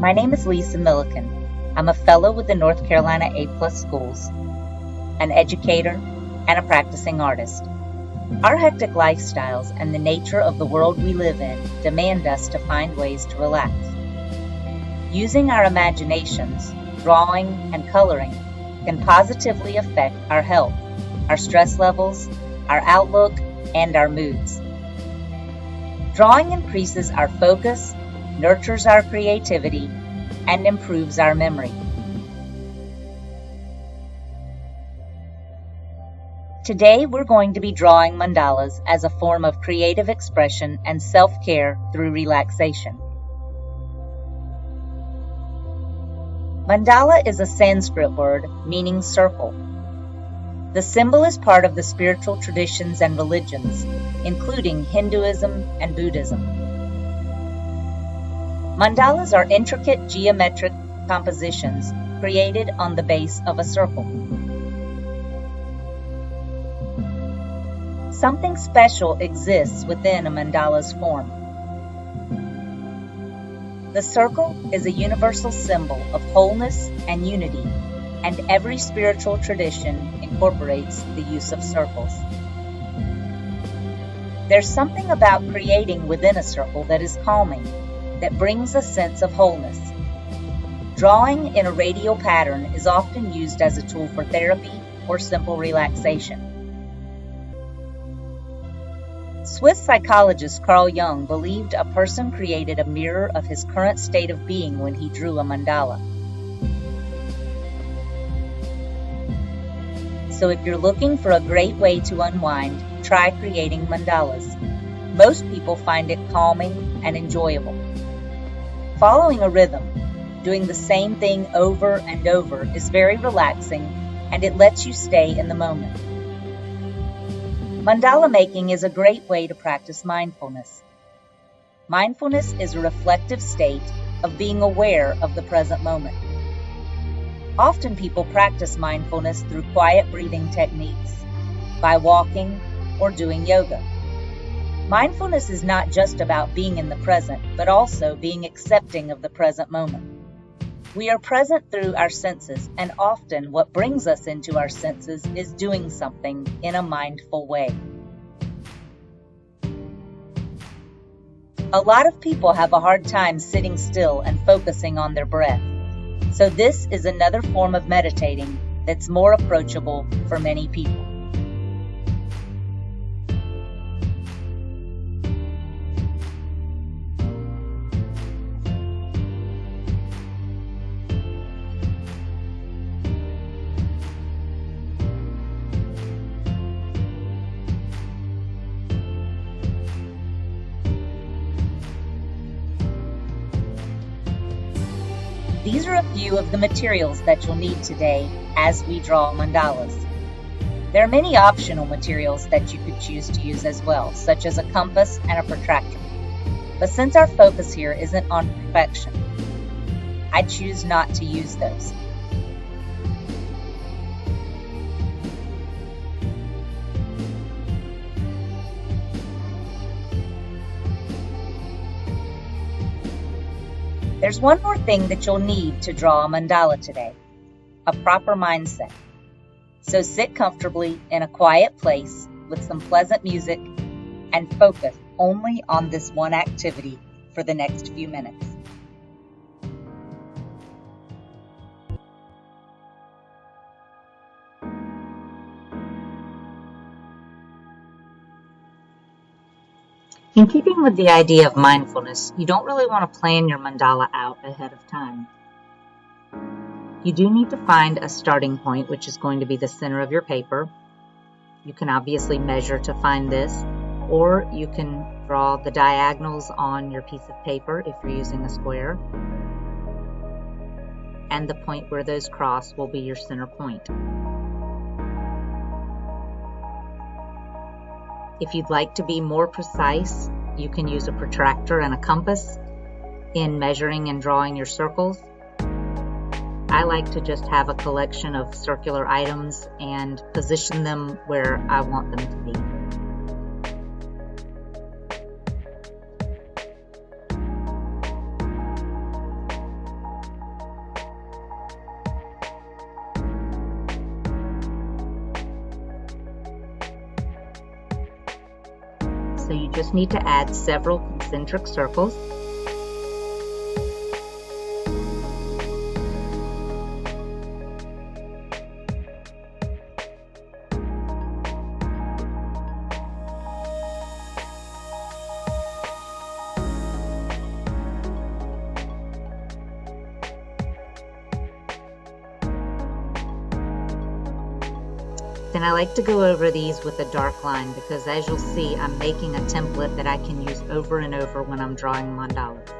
My name is Lisa Milliken. I'm a fellow with the North Carolina A+ schools, an educator, and a practicing artist. Our hectic lifestyles and the nature of the world we live in demand us to find ways to relax. Using our imaginations, drawing and coloring can positively affect our health, our stress levels, our outlook, and our moods. Drawing increases our focus, nurtures our creativity, and improves our memory. Today we're going to be drawing mandalas as a form of creative expression and self-care through relaxation. Mandala is a Sanskrit word meaning circle. The symbol is part of the spiritual traditions and religions, including Hinduism and Buddhism. Mandalas are intricate geometric compositions created on the base of a circle. Something special exists within a mandala's form. The circle is a universal symbol of wholeness and unity, and every spiritual tradition incorporates the use of circles. There's something about creating within a circle that is calming, that brings a sense of wholeness. Drawing in a radial pattern is often used as a tool for therapy or simple relaxation. Swiss psychologist Carl Jung believed a person created a mirror of his current state of being when he drew a mandala. So if you're looking for a great way to unwind, try creating mandalas. Most people find it calming and enjoyable. Following a rhythm, doing the same thing over and over is very relaxing, and it lets you stay in the moment. Mandala making is a great way to practice mindfulness. Mindfulness is a reflective state of being aware of the present moment. Often people practice mindfulness through quiet breathing techniques, by walking or doing yoga. Mindfulness is not just about being in the present, but also being accepting of the present moment. We are present through our senses, and often what brings us into our senses is doing something in a mindful way. A lot of people have a hard time sitting still and focusing on their breath. So this is another form of meditating that's more approachable for many people. These are a few of the materials that you'll need today as we draw mandalas. There are many optional materials that you could choose to use as well, such as a compass and a protractor. But since our focus here isn't on perfection, I choose not to use those. There's one more thing that you'll need to draw a mandala today: a proper mindset. So sit comfortably in a quiet place with some pleasant music and focus only on this one activity for the next few minutes. In keeping with the idea of mindfulness, you don't really want to plan your mandala out ahead of time. You do need to find a starting point, which is going to be the center of your paper. You can obviously measure to find this, or you can draw the diagonals on your piece of paper if you're using a square. And the point where those cross will be your center point. If you'd like to be more precise, you can use a protractor and a compass in measuring and drawing your circles. I like to just have a collection of circular items and position them where I want them to be. So you just need to add several concentric circles. Then I like to go over these with a dark line because, as you'll see, I'm making a template that I can use over and over when I'm drawing mandalas.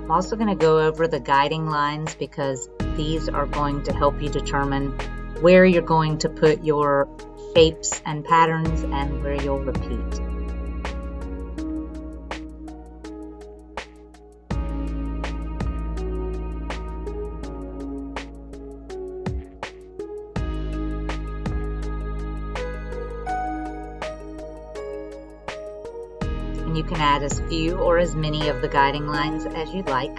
I'm also going to go over the guiding lines because these are going to help you determine where you're going to put your shapes and patterns and where you'll repeat. And you can add as few or as many of the guiding lines as you'd like.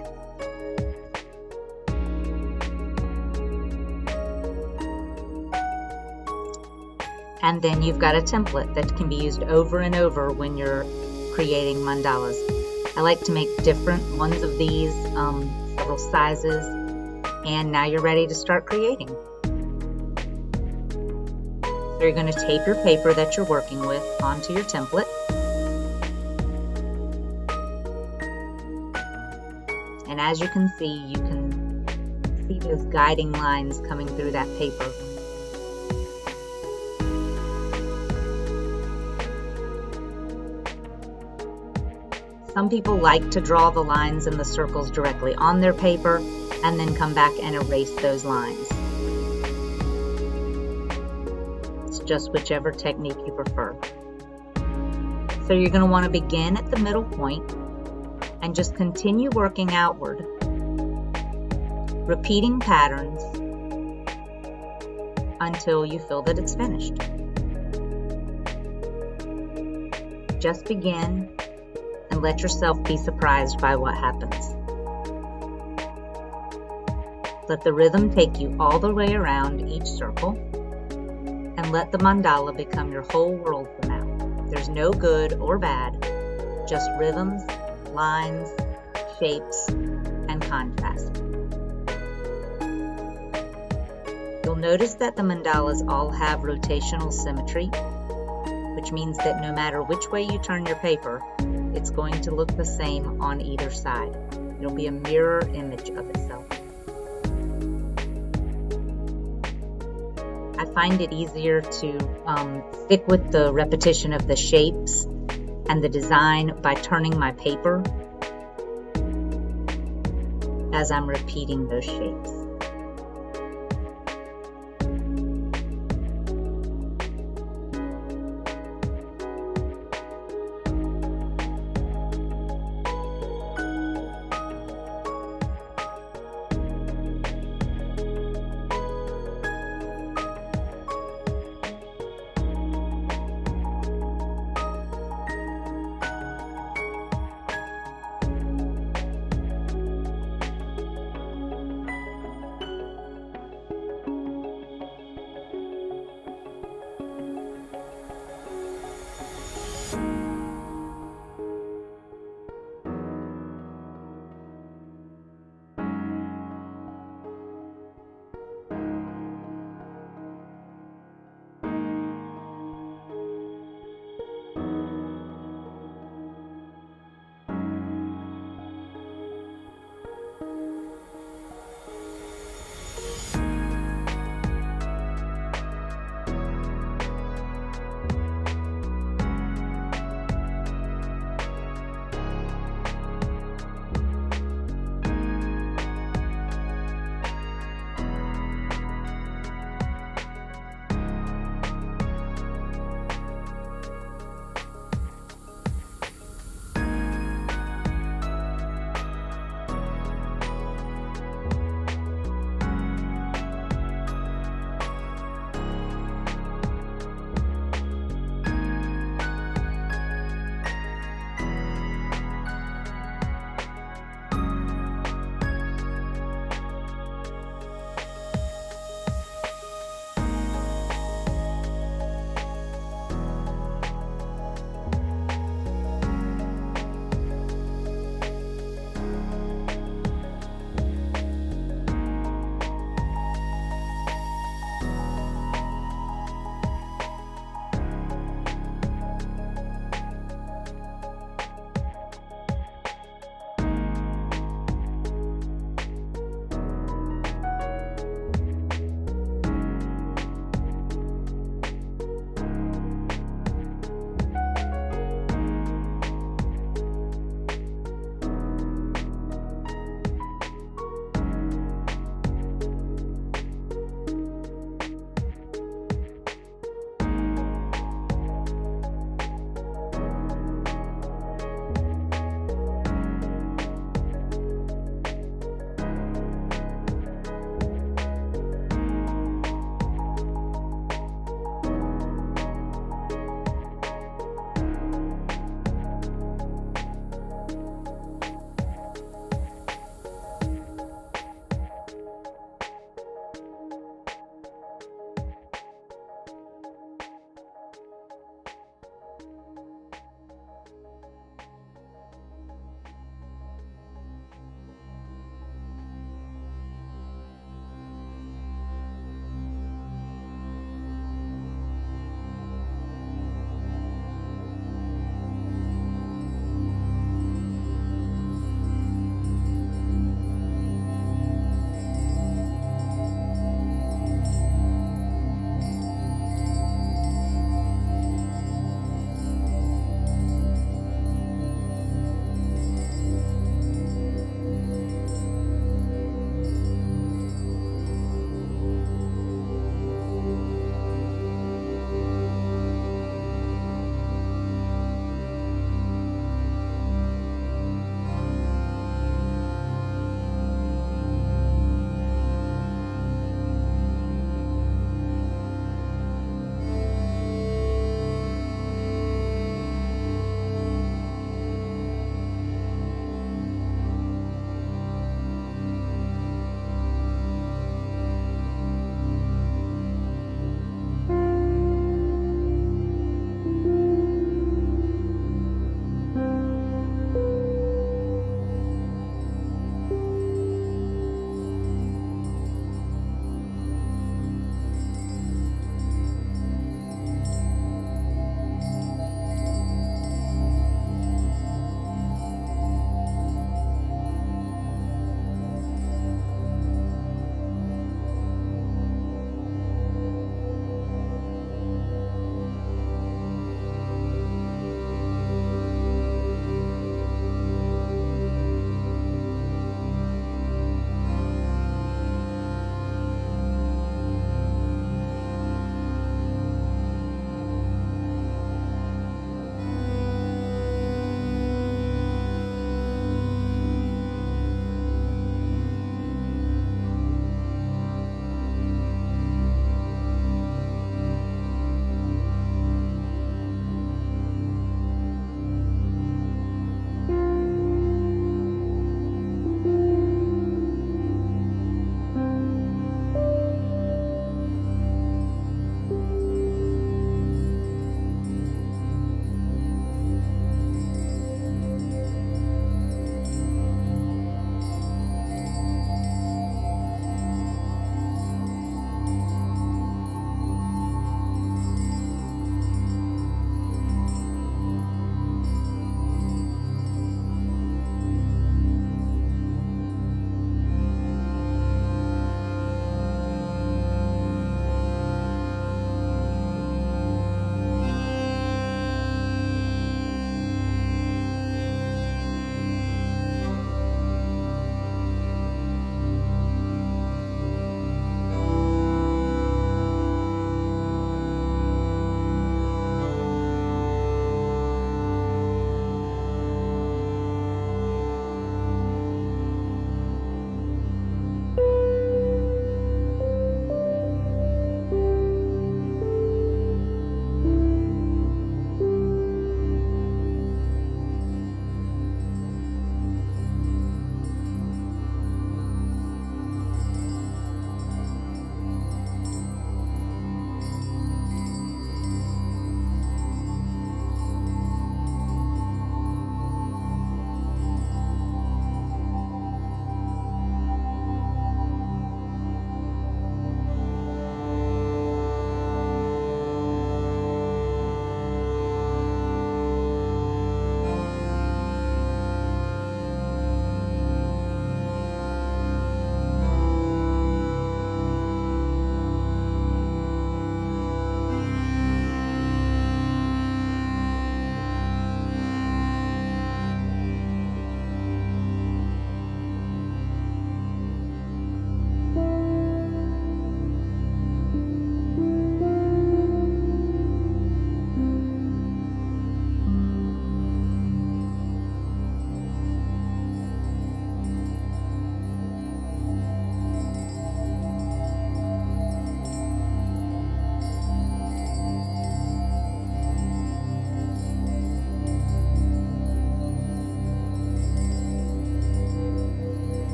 And then you've got a template that can be used over and over when you're creating mandalas. I like to make different ones of these, several sizes, and now you're ready to start creating. So you're going to tape your paper that you're working with onto your template. And as you can see those guiding lines coming through that paper. Some people like to draw the lines and the circles directly on their paper and then come back and erase those lines. It's just whichever technique you prefer. So you're going to want to begin at the middle point and just continue working outward, repeating patterns until you feel that it's finished. Just begin and let yourself be surprised by what happens. Let the rhythm take you all the way around each circle and let the mandala become your whole world for now. There's no good or bad, just rhythms, lines, shapes, and contrast. You'll notice that the mandalas all have rotational symmetry, which means that no matter which way you turn your paper, it's going to look the same on either side. It'll be a mirror image of itself. I find it easier to stick with the repetition of the shapes and the design by turning my paper as I'm repeating those shapes.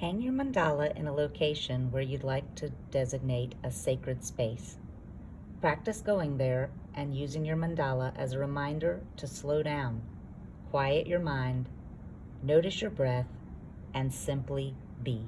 Hang your mandala in a location where you'd like to designate a sacred space. Practice going there and using your mandala as a reminder to slow down, quiet your mind, notice your breath, and simply be.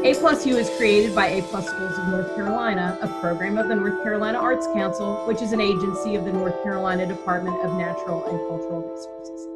A+U is created by A+ Schools of North Carolina, a program of the North Carolina Arts Council, which is an agency of the North Carolina Department of Natural and Cultural Resources.